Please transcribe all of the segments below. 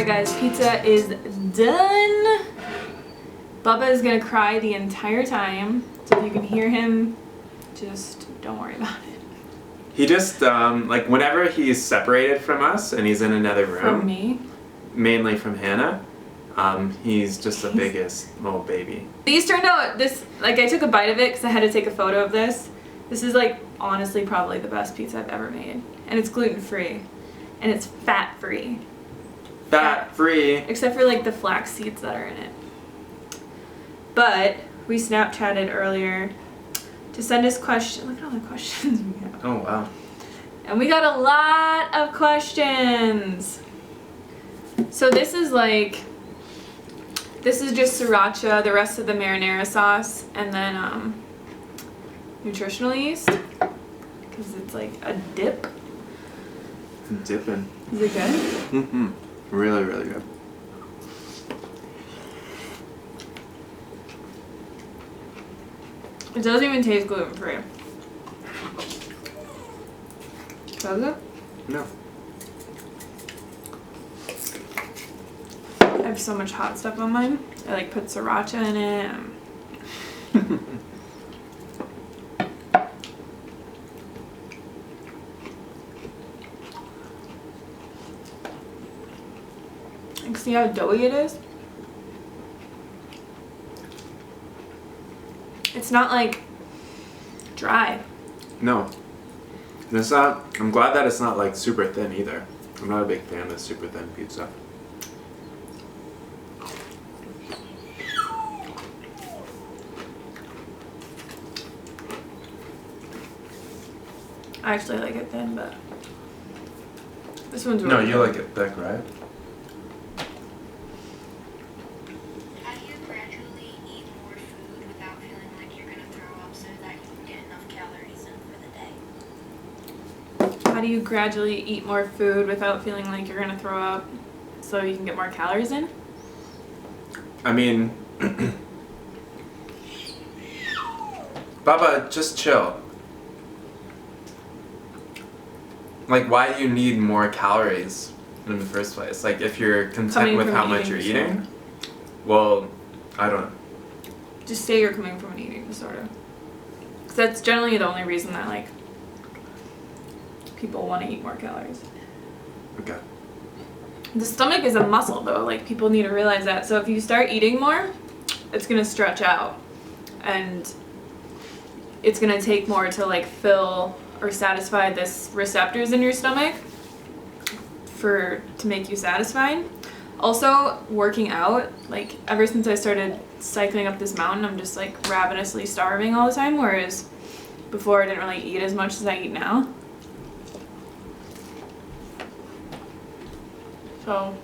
Alright guys, pizza is done. Bubba is gonna cry the entire time, so if you can hear him, just don't worry about it. He just, like whenever he's separated from us and he's in another room. From me? Mainly from Hannah. He's just the biggest little baby. These turned out, like I took a bite of it because I had to take a photo of this. This is like, honestly, probably the best pizza I've ever made. And it's gluten-free. And it's fat-free. Fat-free. Except for like the flax seeds that are in it. But we Snapchatted earlier to send us questions. Look at all the questions we have. Oh, wow. And we got a lot of questions. So this is just sriracha, the rest of the marinara sauce, and then nutritional yeast. Because it's like a dip. I'm dipping. Is it good? Mm-hmm. Really, really good. It doesn't even taste gluten-free. Does it? No. I have so much hot stuff on mine. I like put sriracha in it. And see how doughy it is? It's not like dry. No. It's not, I'm glad that it's not like super thin either. I'm not a big fan of super thin pizza. I actually like it thin, but this one's really No, you good. like it thick, right? How do you gradually eat more food without feeling like you're going to throw up so that you can get enough calories in for the day? How do you gradually eat more food without feeling like you're gonna throw up so you can get more calories in? I mean, Baba, just chill. Like, why do you need more calories in the first place? Like, if you're content Coming with from how much you're eating eating, well, I don't know. Just say you're coming from an eating disorder. Because that's generally the only reason that, like, people want to eat more calories. Okay. The stomach is a muscle, though. Like, people need to realize that. So if you start eating more, it's going to stretch out. And it's going to take more to, like, fill or satisfy this receptors in your stomach to make you satisfied. Also, working out, like, ever since I started cycling up this mountain, I'm just, like, ravenously starving all the time, whereas before I didn't really eat as much as I eat now. So,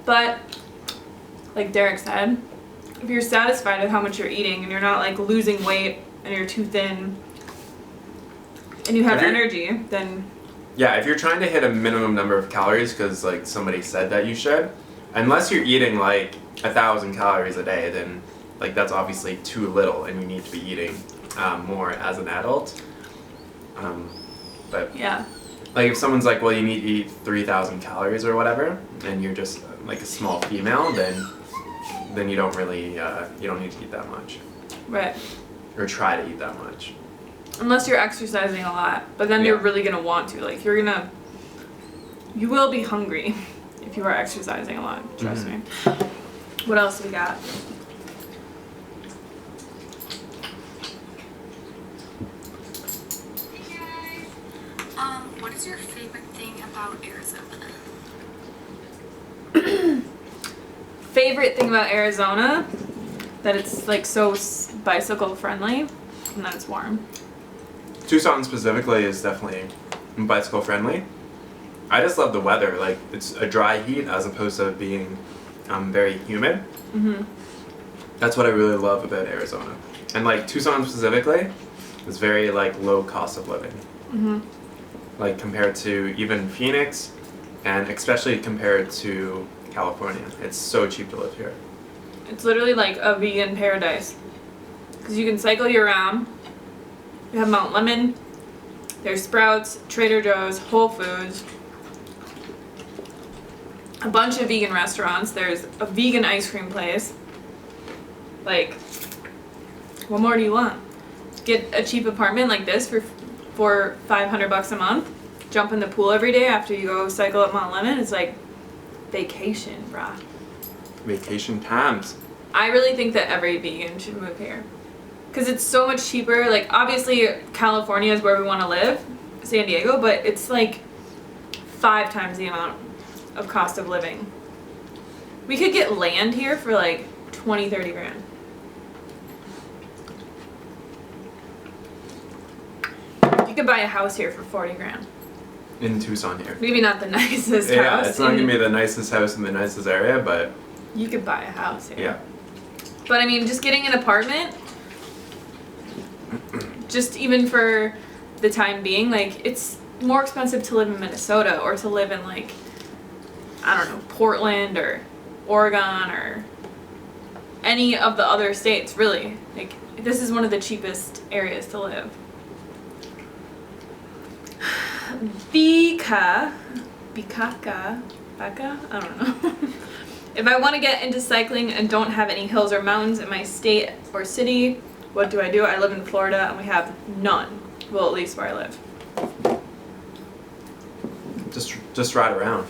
but, like Derek said, if you're satisfied with how much you're eating and you're not like losing weight and you're too thin and you have energy, then... Yeah, if you're trying to hit a minimum number of calories because like somebody said that you should, unless you're eating like 1,000 calories a day, then like that's obviously too little and you need to be eating more as an adult. But yeah. Like if someone's like, well, you need to eat 3,000 calories or whatever, and you're just like a small female, then you don't really, you don't need to eat that much. Right. Or try to eat that much. Unless you're exercising a lot, but then you're really gonna want to. Like you will be hungry if you are exercising a lot, trust me. What else we got? What is your favorite thing about Arizona? Favorite thing about Arizona? That it's like so bicycle friendly and that it's warm. Tucson specifically is definitely bicycle friendly. I just love the weather. Like it's a dry heat as opposed to being very humid. That's what I really love about Arizona. And like Tucson specifically is very like low cost of living. Like compared to even Phoenix and especially compared to California. It's so cheap to live here. It's literally like a vegan paradise. Because you can cycle year round. You have Mount Lemon. There's Sprouts, Trader Joe's, Whole Foods, a bunch of vegan restaurants. There's a vegan ice cream place. Like, what more do you want? Get a cheap apartment like this for $500 a month. Jump in the pool every day after you go cycle up Mount Lemmon. It's like vacation, brah. Vacation times. I really think that every vegan should move here. Because it's so much cheaper. Like, obviously, California is where we want to live, San Diego, but it's like 5 times the amount of cost of living. We could get land here for like 20, 30 grand. You could buy a house here for 40 grand. In Tucson here. Maybe not the nicest house. Yeah, it's not going to be the nicest house in the nicest area, but... You could buy a house here. Yeah. But I mean, just getting an apartment, just even for the time being, like, it's more expensive to live in Minnesota or to live in, like, I don't know, Portland or Oregon or any of the other states, really. Like, this is one of the cheapest areas to live. Becca, I don't know. If I want to get into cycling and don't have any hills or mountains in my state or city, what do? I live in Florida and we have none. Well, at least where I live. Just ride around.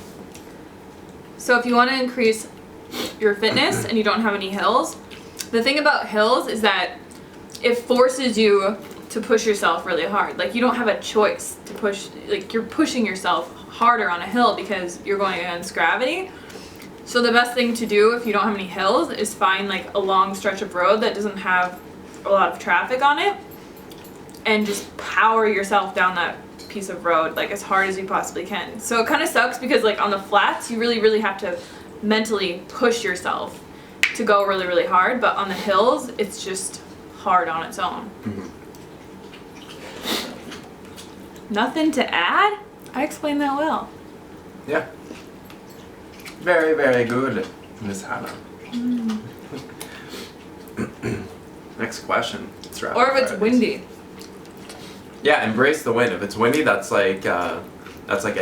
So if you want to increase your fitness and you don't have any hills, the thing about hills is that it forces you to push yourself really hard. Like, you don't have a choice to push, like, you're pushing yourself harder on a hill because you're going against gravity. So the best thing to do if you don't have any hills is find like a long stretch of road that doesn't have a lot of traffic on it and just power yourself down that piece of road like as hard as you possibly can. So it kind of sucks because like on the flats you really have to mentally push yourself to go really hard, but on the hills it's just hard on its own. Mm-hmm. Nothing to add? I explained that well. Yeah. Very, very good, Miss Hannah. Next question. Let's wrap Or up if it's already. windy. Yeah, embrace the wind. If it's windy, that's like a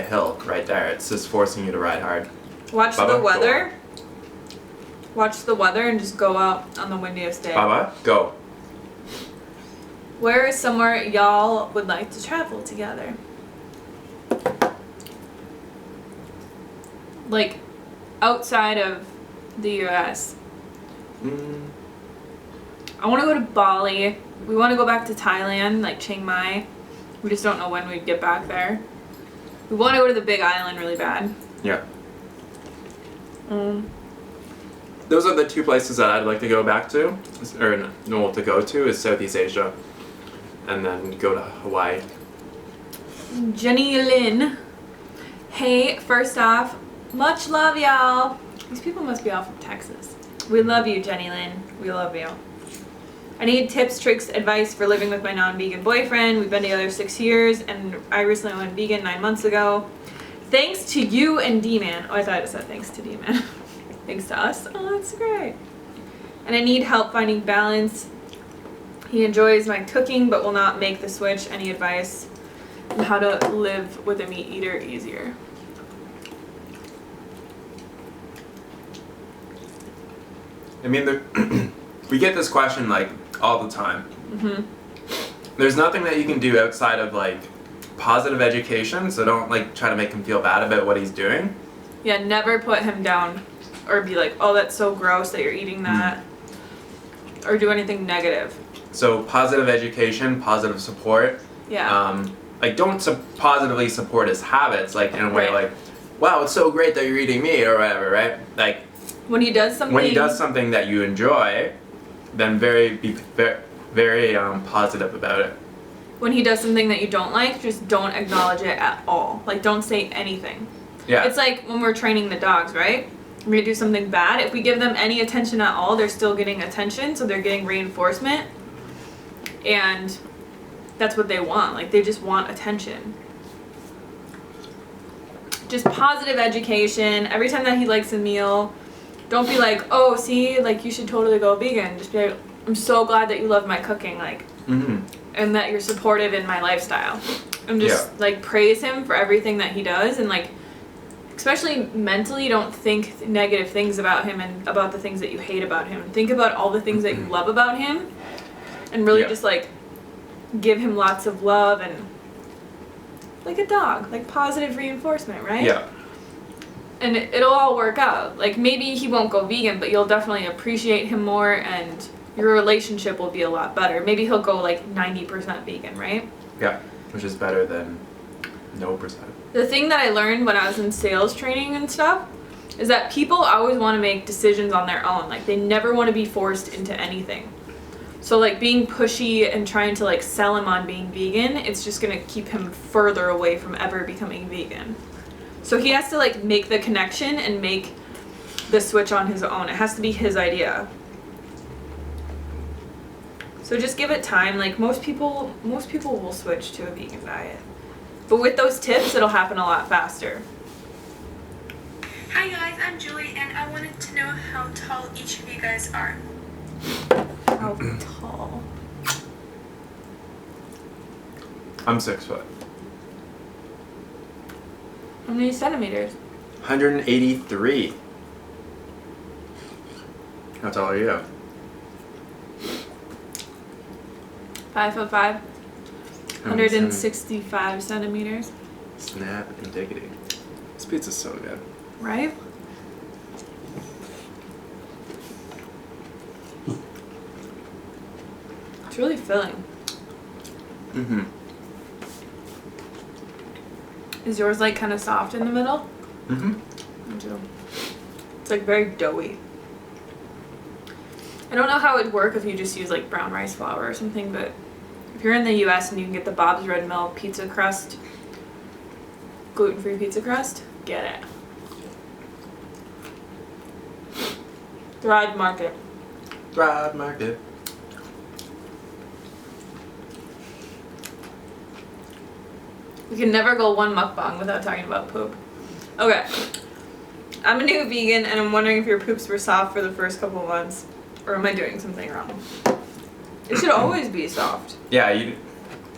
hill right there. It's just forcing you to ride hard. Watch Bubba, the go weather. Watch the weather and just go out on the windiest day. Baba, go. Where is somewhere y'all would like to travel together? Like, outside of the US. I want to go to Bali. We want to go back to Thailand, like Chiang Mai. We just don't know when we'd get back there. We want to go to the Big Island really bad. Yeah. Those are the 2 places that I'd like to go back to, or no, to go to is Southeast Asia, and then go to Hawaii. Jenny Lynn. Hey, first off, much love, y'all. These people must be all from Texas. We love you, Jenny Lynn. We love you. I need tips, tricks, advice for living with my non-vegan boyfriend. We've been together 6 years, and I recently went vegan 9 months ago. Thanks to you and D-Man. Oh, I thought it said thanks to D-Man. Thanks to us. Oh, that's great. And I need help finding balance. He enjoys my cooking, but will not make the switch. Any advice on how to live with a meat eater easier? I mean, we get this question like all the time. Mm-hmm. There's nothing that you can do outside of like positive education, so don't like try to make him feel bad about what he's doing. Yeah, never put him down or be like, oh, that's so gross that you're eating that. Or do anything negative. So positive education, positive support. Yeah. Like don't positively support his habits, like in a way Right. like, wow, it's so great that you're eating meat or whatever, right? Like When he does something that you enjoy, then be very positive about it. When he does something that you don't like, just don't acknowledge it at all. Like, don't say anything. Yeah. It's like when we're training the dogs, right? We're gonna do something bad. If we give them any attention at all, they're still getting attention, so they're getting reinforcement. And that's what they want. Like, they just want attention. Just positive education. Every time that he likes a meal, don't be like, oh, see, like, you should totally go vegan. Just be like, I'm so glad that you love my cooking. Like, and that you're supportive in my lifestyle. And just like praise him for everything that he does, and like especially mentally don't think negative things about him and about the things that you hate about him. Think about all the things that you love about him, and really just like give him lots of love, and like a dog, like positive reinforcement, right? Yeah. And it'll all work out. Like maybe he won't go vegan, but you'll definitely appreciate him more, and your relationship will be a lot better. Maybe he'll go like 90% vegan, right? Yeah, which is better than no percent. The thing that I learned when I was in sales training and stuff is that people always want to make decisions on their own. Like they never want to be forced into anything. So like being pushy and trying to like sell him on being vegan, it's just going to keep him further away from ever becoming vegan. So he has to like make the connection and make the switch on his own. It has to be his idea. So just give it time. Like most people will switch to a vegan diet. But with those tips, it'll happen a lot faster. Hi guys, I'm Julie, and I wanted to know how tall each of you guys are. How tall? I'm 6 foot. How many centimeters? 183. How tall are you? 5'5", 165 centimeters. Snap and diggity. This pizza's so good. Right? It's really filling. Mm-hmm. Is yours like kind of soft in the middle? Mm-hmm. Me too. It's like very doughy. I don't know how it would work if you just use like brown rice flour or something, but if you're in the US and you can get the Bob's Red Mill pizza crust, gluten-free pizza crust, get it. Thrive Market. Thrive Market. We can never go one mukbang without talking about poop. Okay. I'm a new vegan and I'm wondering if your poops were soft for the first couple of months. Or am I doing something wrong? It should always be soft. Yeah,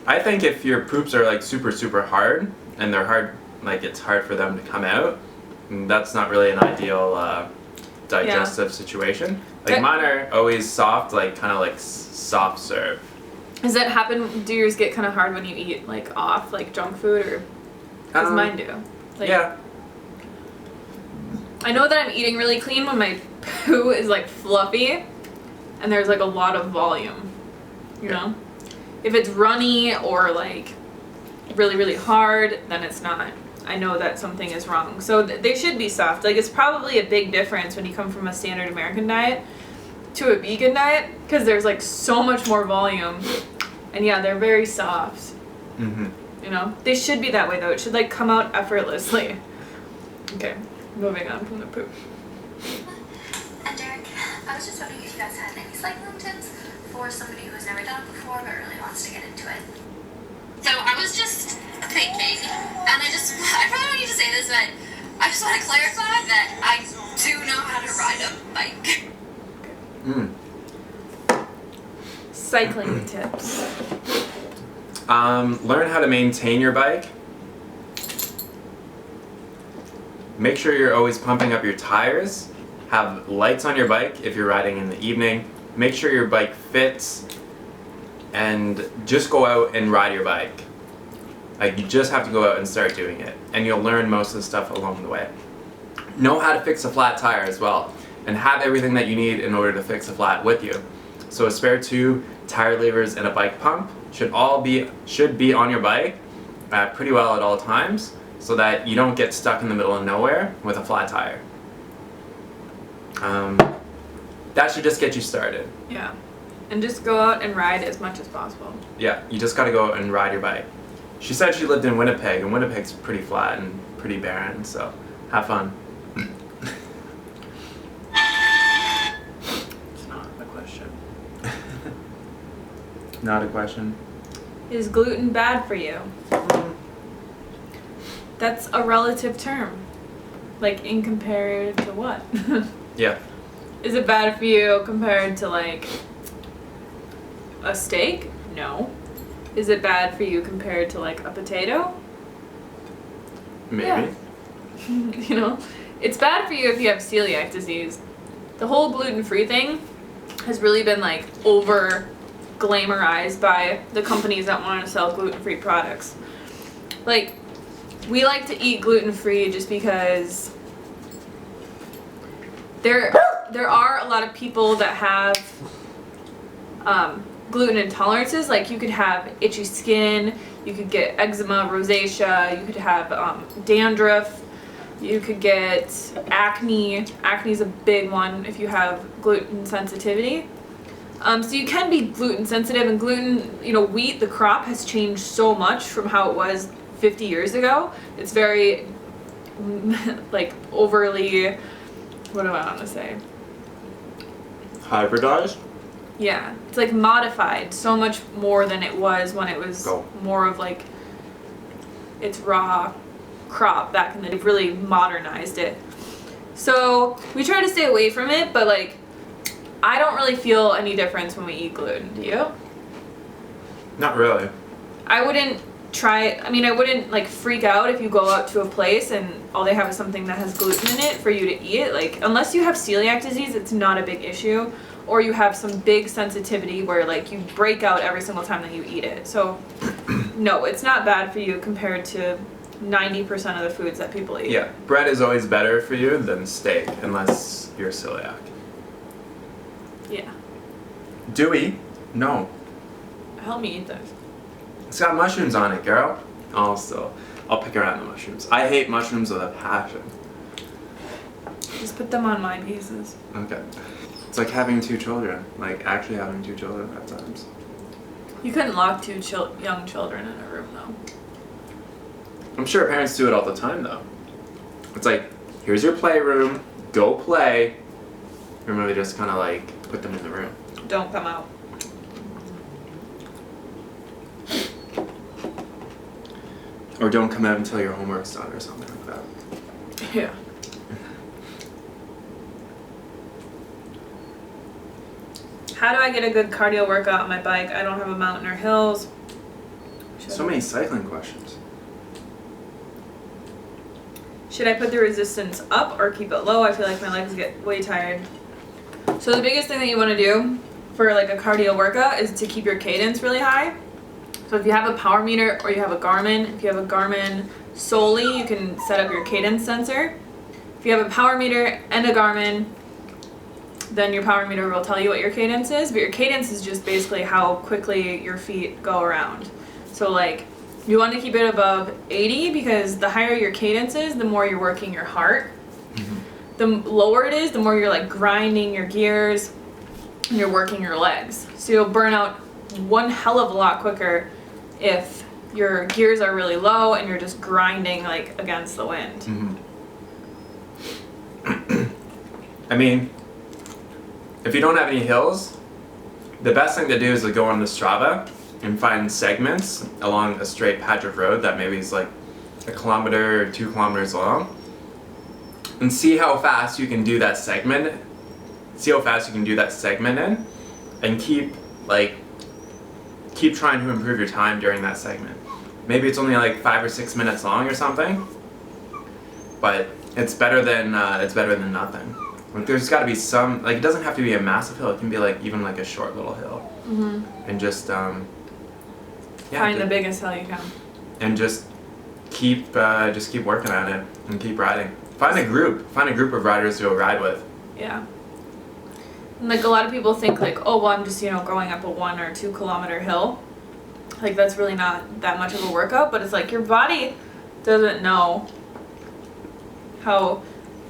I think if your poops are like super, super hard, and they're hard, like it's hard for them to come out, that's not really an ideal digestive situation. Like mine are always soft, like kind of like soft serve. Does that happen? Do yours get kind of hard when you eat like off, like junk food, or? Because mine do. Like, yeah. I know that I'm eating really clean when my poo is like fluffy, and there's like a lot of volume. You know, if it's runny or like really, really hard, then it's not. I know that something is wrong. So they should be soft. Like it's probably a big difference when you come from a standard American diet to a vegan diet, because there's like so much more volume, and yeah, they're very soft. Mm-hmm. You know, they should be that way though. It should like come out effortlessly. Okay, moving on from the poop. And Derek, I was just wondering if you guys had any cycling tips for somebody who's never done it before but really wants to get into it. So I was just thinking, and I probably don't need to say this, but I just want to clarify that I do know how to ride a bike. Cycling tips. Learn how to maintain your bike. Make sure you're always pumping up your tires. Have lights on your bike if you're riding in the evening. Make sure your bike fits. And just go out and ride your bike. Like you just have to go out and start doing it. And you'll learn most of the stuff along the way. Know how to fix a flat tire as well. And have everything that you need in order to fix a flat with you. So a spare tube, tire levers, and a bike pump should be on your bike pretty well at all times, so that you don't get stuck in the middle of nowhere with a flat tire. That should just get you started. Yeah, and just go out and ride as much as possible. Yeah, you just gotta go out and ride your bike. She said she lived in Winnipeg, and Winnipeg's pretty flat and pretty barren, so have fun. It's not a question. Not a question. Is gluten bad for you? That's a relative term. Like in compared to what? Yeah. Is it bad for you compared to like a steak? No. Is it bad for you compared to like a potato? Maybe. Yeah. You know, it's bad for you if you have celiac disease. The whole gluten-free thing has really been like over glamorized by the companies that want to sell gluten-free products. Like, we like to eat gluten-free just because there are a lot of people that have gluten intolerances. Like, you could have itchy skin, you could get eczema, rosacea, you could have dandruff, you could get acne. Acne is a big one if you have gluten sensitivity. So you can be gluten sensitive, and gluten, you know, wheat, the crop has changed so much from how it was 50 years ago. It's very, like, overly, what do I want to say? Hybridized? Yeah, it's like modified so much more than it was when it was more of like its raw crop back in the day. They've really modernized it. So we try to stay away from it, but like I don't really feel any difference when we eat gluten. Do you? Not really. I wouldn't like freak out if you go out to a place and all they have is something that has gluten in it for you to eat. Like, unless you have celiac disease, it's not a big issue. Or you have some big sensitivity where like you break out every single time that you eat it. So no, it's not bad for you compared to 90% of the foods that people eat. Yeah, bread is always better for you than steak, unless you're celiac. Yeah. Do we? No. Help me eat this. It's got mushrooms on it, girl. I'll pick around the mushrooms. I hate mushrooms with a passion. Just put them on my pieces. Okay. It's like having two children. Like actually having two children at times. You couldn't lock two young children in a room though. I'm sure parents do it all the time though. It's like, here's your playroom, go play. Or maybe just kind of like put them in the room. Don't come out. Or don't come out until your homework's done or something like that. Yeah. How do I get a good cardio workout on my bike? I don't have a mountain or hills. So many cycling questions. Should I put the resistance up or keep it low? I feel like my legs get way tired. So the biggest thing that you want to do for like a cardio workout is to keep your cadence really high. So if you have a power meter or you have a Garmin, if you have a Garmin solely, you can set up your cadence sensor. If you have a power meter and a Garmin, then your power meter will tell you what your cadence is, but your cadence is just basically how quickly your feet go around. So like, you want to keep it above 80 because the higher your cadence is, the more you're working your heart. Mm-hmm. The lower it is, the more you're like grinding your gears and you're working your legs. So you'll burn out one hell of a lot quicker if your gears are really low and you're just grinding like against the wind. Mm-hmm. I mean, if you don't have any hills, the best thing to do is to go on the Strava and find segments along a straight patch of road that maybe is like 1 kilometer or 2 kilometers long, and see how fast you can do that segment. See how fast you can do that segment in, and keep trying to improve your time during that segment. Maybe it's only like 5 or 6 minutes long or something, but it's better than nothing. Like, there's got to be some, like, it doesn't have to be a massive hill. It can be like even like a short little hill, and just find the biggest hill you can, and just keep working on it and keep riding. Find a group of riders to go ride with. Yeah. And like a lot of people think like, oh well, I'm just going up a 1 or 2 kilometer hill. Like that's really not that much of a workout, but it's like your body doesn't know how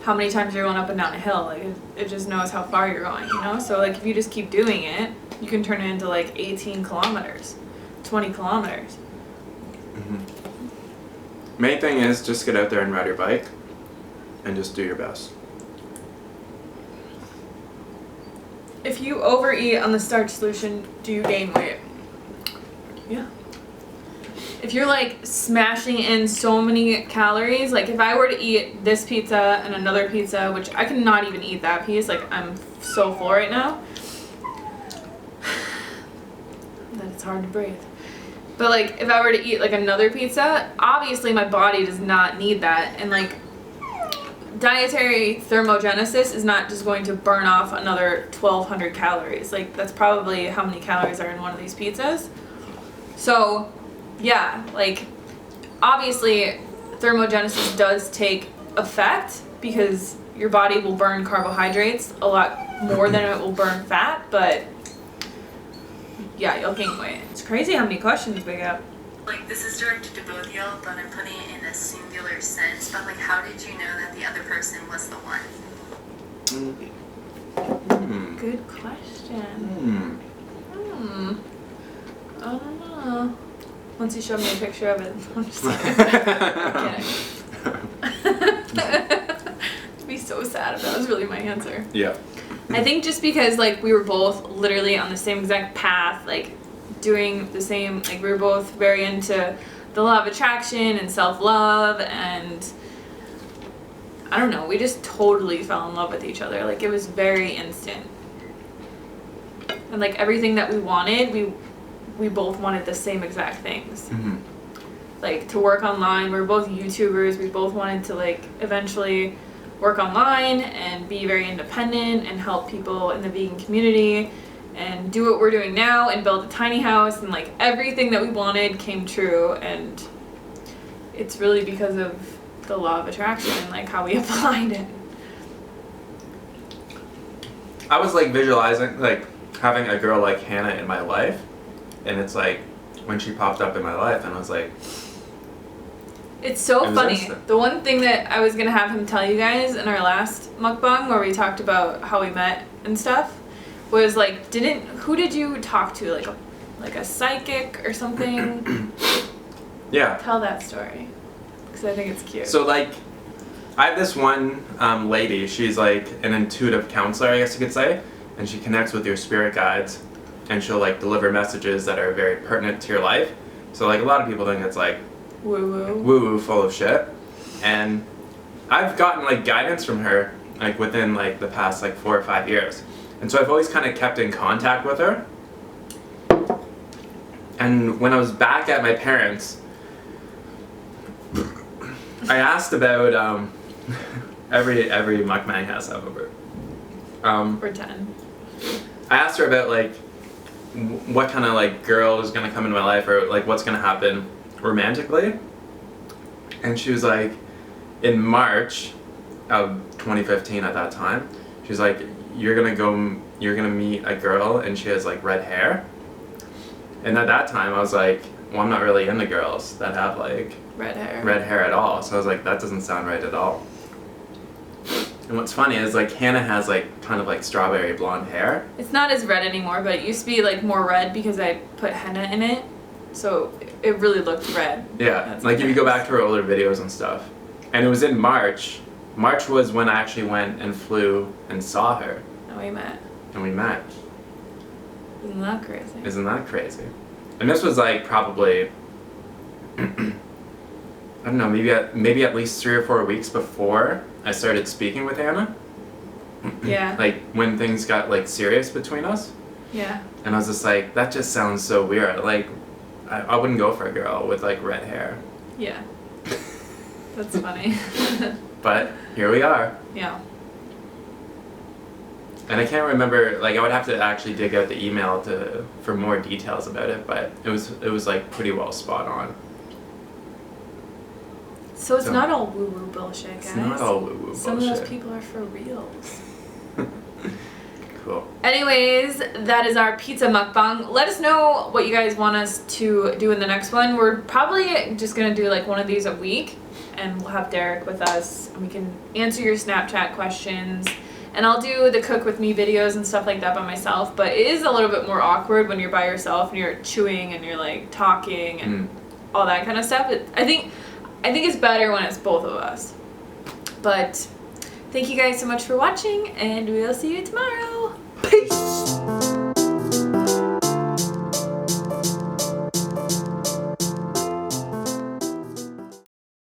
many times you're going up and down a hill. Like it just knows how far you're going, So like if you just keep doing it, you can turn it into like 18 kilometers, 20 kilometers. Mm-hmm. Main thing is just get out there and ride your bike and just do your best. If you overeat on the starch solution, do you gain weight? Yeah. If you're like smashing in so many calories, like if I were to eat this pizza and another pizza, which I cannot even eat that piece, like I'm so full right now that it's hard to breathe. But like if I were to eat like another pizza, obviously my body does not need that. And like dietary thermogenesis is not just going to burn off another 1,200 calories. Like that's probably how many calories are in one of these pizzas. So yeah, like obviously thermogenesis does take effect because your body will burn carbohydrates a lot more than it will burn fat, but yeah, you'll gain weight. It's crazy how many questions we got. Like, this is directed to both y'all, but I'm putting it in a singular sense. But, like, how did you know that the other person was the one? Good question. I don't know. Once you showed me a picture of it, I'm just kidding. I'd be so sad if that was really my answer. Yeah. I think just because like we were both literally on the same exact path, like doing the same, like we were both very into the law of attraction and self-love, and I don't know, we just totally fell in love with each other. Like it was very instant. And like everything that we wanted, we both wanted the same exact things. Mm-hmm. Like to work online, we were both YouTubers, we both wanted to like eventually work online and be very independent and help people in the vegan community and do what we're doing now and build a tiny house, and like everything that we wanted came true. And it's really because of the law of attraction and like how we applied it. I was like visualizing like having a girl like Hannah in my life, and it's like when she popped up in my life and I was like, it's so funny. Instant. The one thing that I was gonna have him tell you guys in our last mukbang where we talked about how we met and stuff was like, who did you talk to? Like a psychic or something? yeah. Tell that story, because I think it's cute. So like, I have this one lady. She's like an intuitive counselor, I guess you could say, and she connects with your spirit guides, and she'll like deliver messages that are very pertinent to your life. So like a lot of people think it's like woo-woo full of shit, and I've gotten like guidance from her like within like the past like 4 or 5 years, and so I've always kind of kept in contact with her. And when I was back at my parents', I asked about every mukbang has to have a bird. For 10. I asked her about like what kind of like girl is gonna come into my life, or like what's gonna happen romantically, and she was like, in March of 2015 at that time, she was like, you're gonna meet a girl and she has like red hair. And at that time I was like, well, I'm not really into girls that have like red hair at all, so I was like, that doesn't sound right at all. And what's funny is like Hannah has like kind of like strawberry blonde hair. It's not as red anymore, but it used to be like more red because I put henna in it, so it really looked red. Yeah, That's like if you go nice. back to her older videos and stuff. And it was in March. March was when I actually went and flew and saw her. And we met. And we met. Isn't that crazy? Isn't that crazy? And this was like probably, I don't know, maybe at least 3 or 4 weeks before I started speaking with Hannah. Yeah. Like when things got like serious between us. Yeah. And I was just like, that just sounds so weird. Like, I wouldn't go for a girl with like red hair. Yeah. That's funny. But here we are. Yeah. And I can't remember, like I would have to actually dig out the email for more details about it, but it was like pretty well spot on. So it's not all woo-woo bullshit, guys. It's not all woo-woo bullshit. Some of those people are for reals. Cool. Anyways, that is our pizza mukbang. Let us know what you guys want us to do in the next one. We're probably just gonna do like one of these a week, and we'll have Derek with us, and we can answer your Snapchat questions. And I'll do the cook with me videos and stuff like that by myself, but it is a little bit more awkward when you're by yourself and you're chewing and you're like talking and all that kind of stuff. I think it's better when it's both of us. But thank you guys so much for watching, and we'll see you tomorrow. Peace!